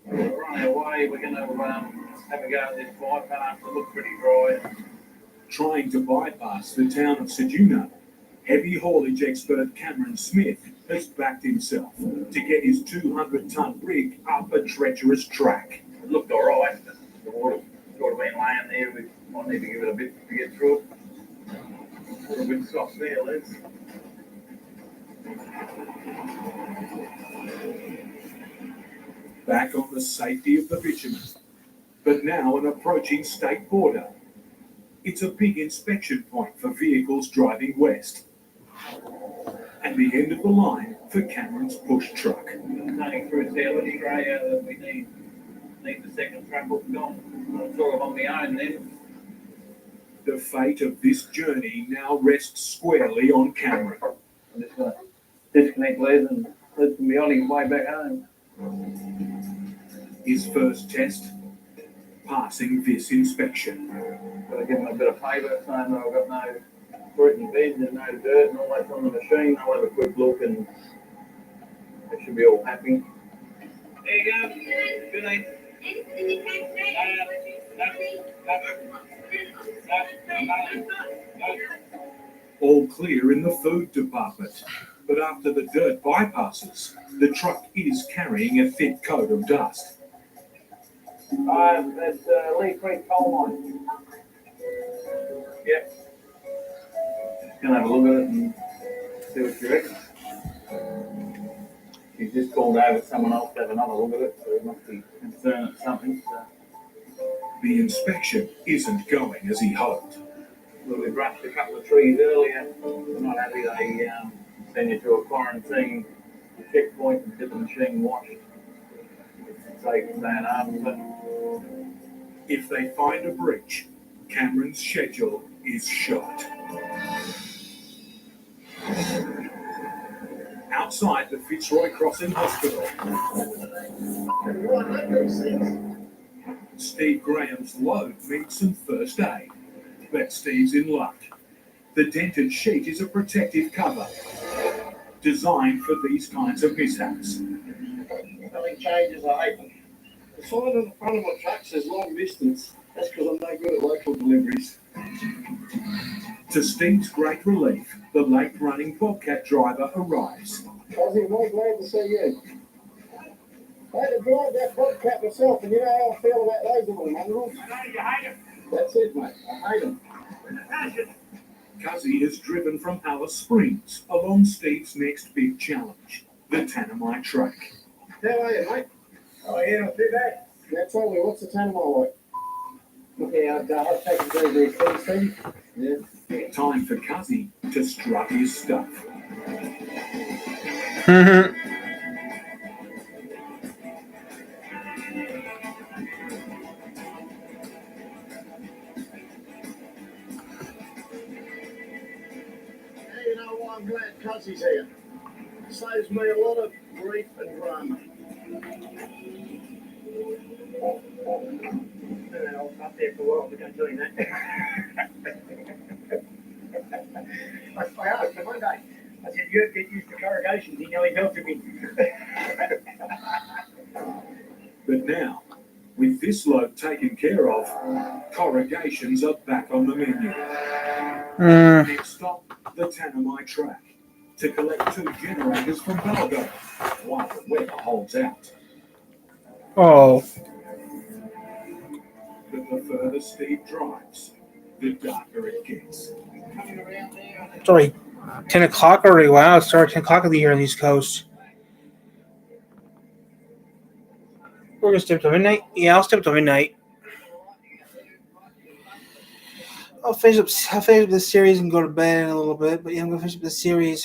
We're running away. We're going to have a go at this pipe. It's going to look pretty dry. Trying to bypass the town of Ceduna, heavy haulage expert Cameron Smith has backed himself to get his 200-ton rig up a treacherous track. It looked all right. The water sort of been laying there. We might need to give it a bit to get through it. A little bit soft there, Les. Back on the safety of the bitumen, but now an approaching state border. It's a big inspection point for vehicles driving west. And the end of the line for Cameron's push truck. Cutting through South Australia, that we need the second truck hooked on. I'm sort of on my own then. The fate of this journey now rests squarely on Cameron. I'm just going to disconnect Les and let him be on his way back home. His first test, passing this inspection. Got to give him a bit of paper saying that I've got no fruit and veg and no dirt and all that's on the machine. I'll have a quick look and they should be all happy. There you go. Good night. All clear in the food department. But after the dirt bypasses, the truck is carrying a thick coat of dust. That's Lee Creek coal mine. Yep. Gonna have a look at it and see what you reckon. He's just called over someone else to have another look at it, so he must be concerned at something. So. The inspection isn't going as he hoped. Well, we brushed a couple of trees earlier. We're not happy they send you to a quarantine checkpoint and get the machine washed. It's safe and staying after. If they find a breach, Cameron's schedule is shot. Outside the Fitzroy Crossing Hospital, Steve Graham's load needs some first aid, but Steve's in luck. The dented sheet is a protective cover, designed for these kinds of mishaps. Nothing changes, I hate them. The sign on the front of my truck says long distance. That's because I'm no good at local deliveries. To Steve's great relief, the late-running Bobcat driver arrives. Ozzy, I'm very glad to see you. I had to drive that Bobcat myself, and you know how I feel about those little mongrels. I know you hate it. That's it, mate. I hate them. Cuzzy has driven from Alice Springs along Steve's next big challenge, the Tanami track. How are you, mate? Oh, yeah, not too bad. Now tell me, what's the Tanami like? Yeah, I've taken it very, very clean, Steve. Yeah. Time for Cuzzy to strut his stuff. You know why I'm glad Cuzzy's here? It saves me a lot of grief and drama. I was up there for a while, but don't tell you that. I asked him one day, I said, you ever get used to corrugations? He nearly melted me. But now, with this load taken care of, corrugations are back on the menu. Next stop, the Tanami track, to collect 2 generators from Balgo, while the weather holds out. Oh, But the further Steve drives, the darker it gets. it's already 10 o'clock already. Wow, it's already 10 o'clock here on the East Coast. We're going to stay up till midnight? Yeah, I'll stay up till midnight. I'll finish up this series and go to bed in a little bit. But yeah, I'm going to finish up this series.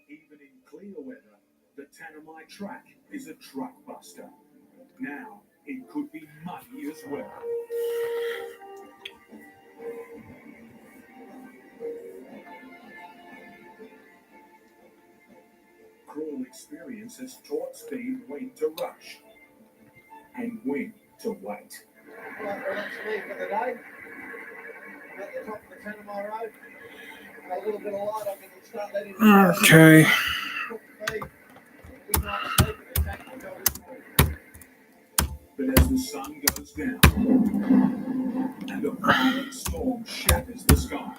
Even in clear weather, the Tanami track is a truck buster. Now, it could be muddy as well. Cruel experience has taught Steve when to rush and when to wait. Well, that's me for the day. I'm at the top of the Tanami Road. a little bit of light, I'm going to start letting Okay. cook the feed. Good night's sleep and the tank will go this morning. But as the sun goes down and a violent storm shatters the sky,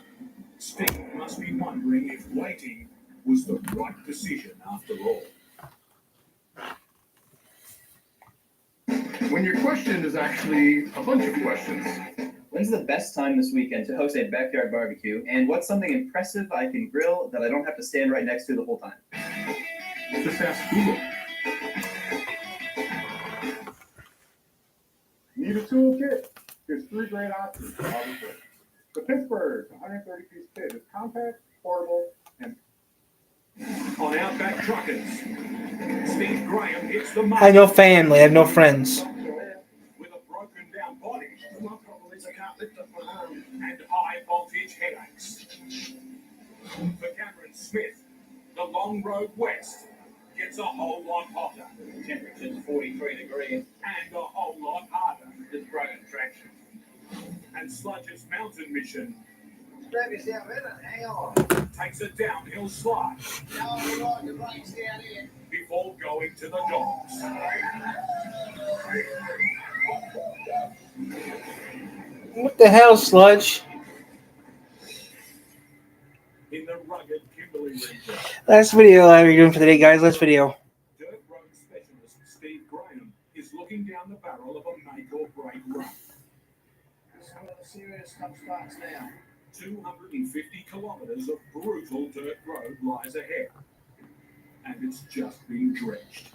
Steve must be wondering if waiting was the right decision after all. When your question is actually a bunch of questions. When's the best time this weekend to host a backyard barbecue? And what's something impressive I can grill that I don't have to stand right next to the whole time? Just ask Google. Need a toolkit? There's 3 great options, obviously. The Pittsburgh 130-piece kit is compact, portable, and On Outback Truckers, Steve Graham hits the I mark have no family. I have no friends. with a broken down body My problem is I can't lift up my arm. and high voltage headaches. For Cameron Smith, the long road west gets a whole lot hotter. Temperature's 43 degrees and a whole lot harder. Just broken traction. And Sludge's mountain mission Grab yourself in it, hang on. takes a downhill slide Go on, ride the brakes down here. before going to the dogs. What the hell, Sludge? In the rugged Kimberley region, Last video we're doing for today, guys. Last video. dirt road specialist Steve Graham is looking down the barrel of a make or break run. Some of the serious stuff starts now. 250 kilometres of brutal dirt road lies ahead, and it's just been dredged.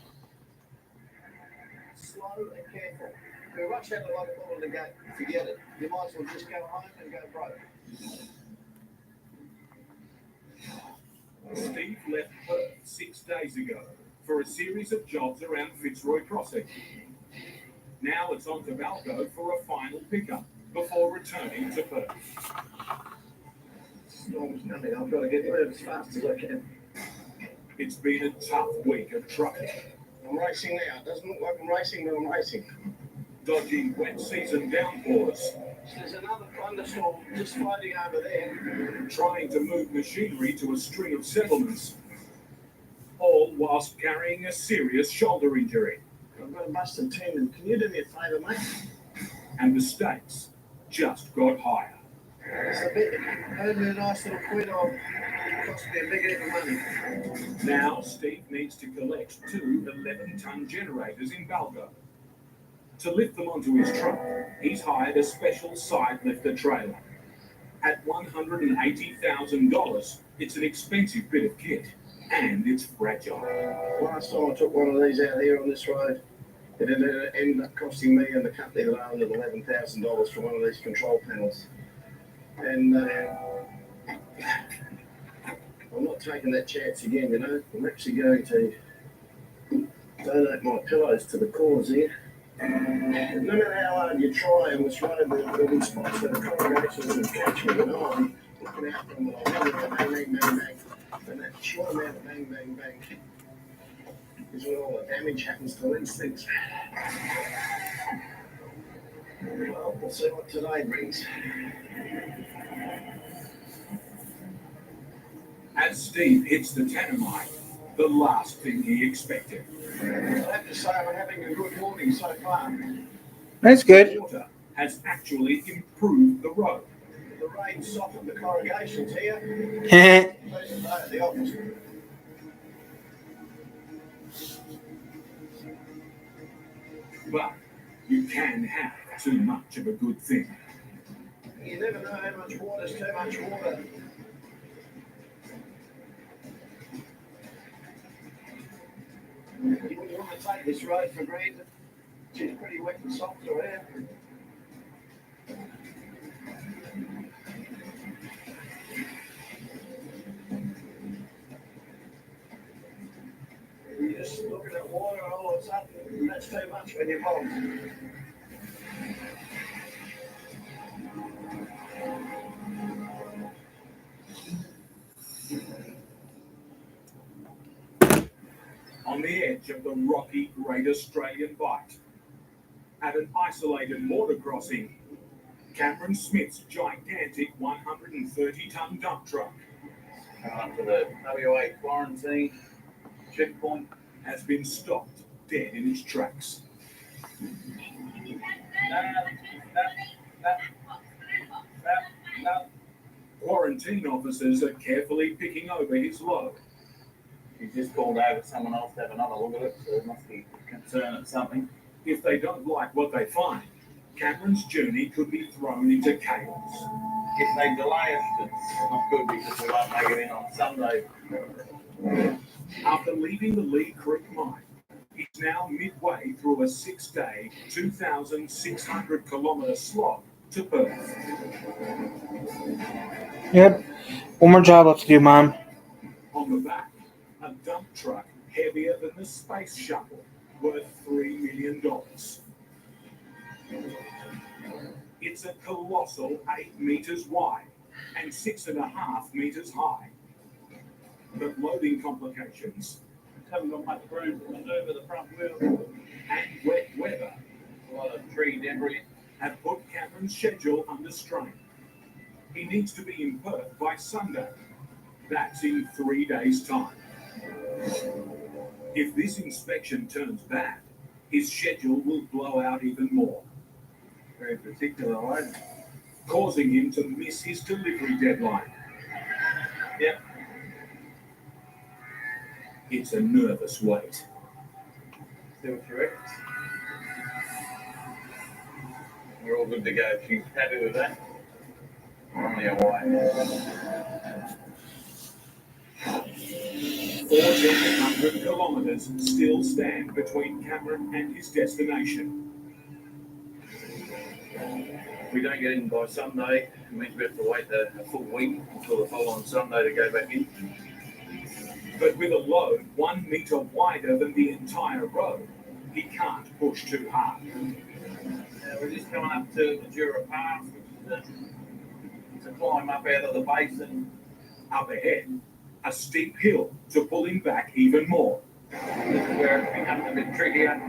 Slow and careful. If we rush out a lot of water to go, forget it. You might as well just go home and go broke. Steve left Perth 6 days ago for a series of jobs around Fitzroy Crossing. Now it's on to Valco for a final pickup before returning to Perth. Storm's coming. I've got to get rid of it as fast as I can. It's been a tough week of trucking, I'm racing now. It doesn't look like I'm racing, but I'm racing. dodging wet season downpours, There's another thunderstorm just floating over there. trying to move machinery to a string of settlements, all whilst carrying a serious shoulder injury. I've got a busted tendon. Can you do me a favour, mate? And the stakes just got higher. It's a bit. Earned me a nice little quid off. It cost me a big heap of money. Now Steve needs to collect 2 11-ton generators in Balgo. To lift them onto his truck, he's hired a special side lifter trailer. At $180,000, it's an expensive bit of kit, and it's fragile. Last time I took one of these out here on this road, it ended up costing me and the company that owned it $11,000 for one of these control panels. And I'm not taking that chance again, you know. I'm actually going to donate my pillows to the cause here. No matter how hard you try on this road, there'll be spots where the congregations will catch me, you know. I'm looking out for them, and I'm bang, bang, bang, bang. And that short amount of bang, bang, bang is when all the damage happens to these things. Well, we'll see what today brings. As Steve hits the Tanamite, the last thing he expected. I have to say I'm having a good morning so far. That's good. Water has actually improved the road. The rain softened the corrugations here. The opposite. But you can have too much of a good thing. You never know how much water's too much water. You wouldn't want to take this road for granted. It's pretty wet and soft around. You just look at that water and all of a sudden, that's too much when you're bogged. On the edge of the rocky Great Australian Bight, at an isolated border crossing, Cameron Smith's gigantic 130-ton dump truck Coming up to the WA quarantine checkpoint. has been stopped dead in its tracks. Quarantine officers are carefully picking over his load. He just called over someone else to have another look at it, so there must be concern at something. If they don't like what they find, Cameron's journey could be thrown into chaos. If they delay it, it's not good because we won't make it in on Sunday. After leaving the Lee Creek mine, he's now midway through a 6-day, 2,600 kilometre slog to Perth. Yep. One more job left to do, Mom. On the back, a dump truck heavier than the space shuttle, worth $3 million. It's a colossal 8 meters wide and 6.5 meters high. But loading complications Haven't got much room to maneuver the front wheel. and wet weather A lot of tree debris. have put Cameron's schedule under strain. He needs to be in Perth by Sunday. That's in 3 days' time. If this inspection turns bad, his schedule will blow out even more, Very particular load. causing him to miss his delivery deadline. Yep. It's a nervous wait. See what you reckon. We're all good to go. She's happy with that. We're on our way. 1,400 kilometres still stand between Cameron and his destination. If we don't get in by Sunday, it means we have to wait a full week until the following Sunday to go back in. But with a load 1 metre wider than the entire road, he can't push too hard. We're just coming up to the Jura Pass, which is it's a climb up out of the basin. Up ahead, a steep hill to pull him back even more. This is where it becomes a bit trickier.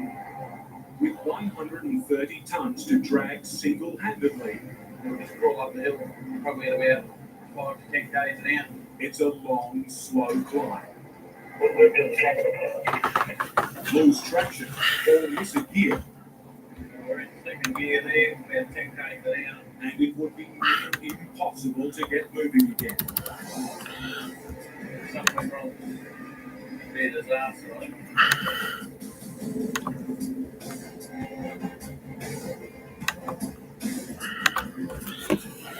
With 130 tonnes to drag single-handedly, We'll just crawl up the hill, probably at about 5 to 10 k's an hour. it's a long, slow climb. Lose traction or miss a gear, We're in second gear there, about 10 k's an hour. and it would be near impossible to get moving again. Something wrong. It'd be a disaster, right?